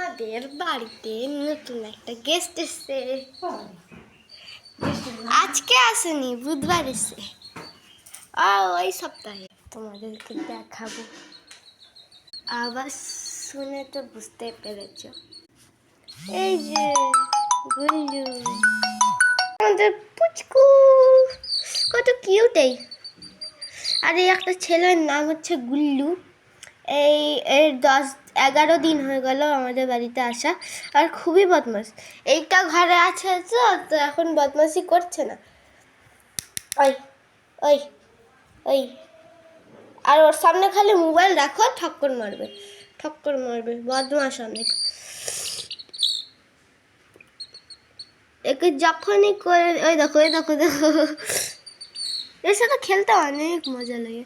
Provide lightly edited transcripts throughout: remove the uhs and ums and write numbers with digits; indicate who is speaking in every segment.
Speaker 1: আমাদের বাড়িতে নতুন একটা গেস্ট এসছে। আজকে আসেনি, বুধবার এসছে। ওই সপ্তাহে তোমাদেরকে দেখাবো। আবার শুনে তো বুঝতে পেরেছ। এই যে গুল্লু, আমাদের পুচকু, কত কিউট। আর এই একটা ছেলের নাম হচ্ছে গুল্লু। এর 10-11 দিন হয়ে গেল আমাদের বাড়িতে আসা, আর খুবই বদমাশ। এইটা ঘরে আছে তো এখন বদমাশি করছে না। ওই ওই ওই আর ওর সামনে খালি মোবাইল রাখো, ঠক্কর মারবে, বদমাশ অনেক। একে যখনই করে ওই দেখো এর সাথে খেলতে অনেক মজা লাগে।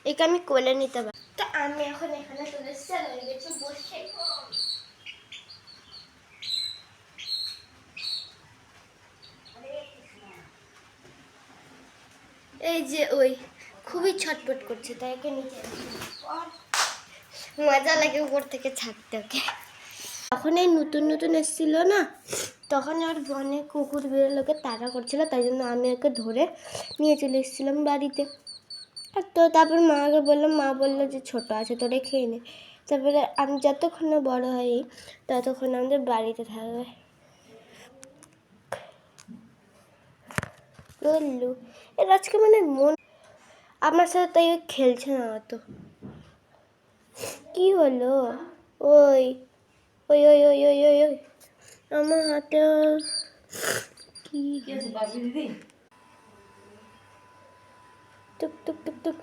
Speaker 1: একে আমি কোলে নিতে পারি। তো আমি এখন এখানে চলে এসেছি বসে। এই যে ওই খুবই ছটপট করছে, তাই একে নিচে মজা লাগে উপর থেকে ছাড়তে ওকে। তখন এই নতুন এসেছিল না, তখন আর বনে কুকুর বিড়ালকে তাড়া করছিল, তাই জন্য আমি ওকে ধরে নিয়ে চলে এসেছিলাম বাড়িতে। আর তো তারপর মাকে বললাম, মা বললো যে ছোট আছে, তোরে খেয়ে নে। তারপরে আমি যতক্ষণ না বড় হই ততক্ষণ আমাদের বাড়িতে থাকবে। বললু এর আজকে মানে মন আমার সাথে, তাই খেলছে না অত। কি হলো? ওই ওই ওই ওই ওই ওই ওই আমার হাতে কি টুক টুক টুক টুক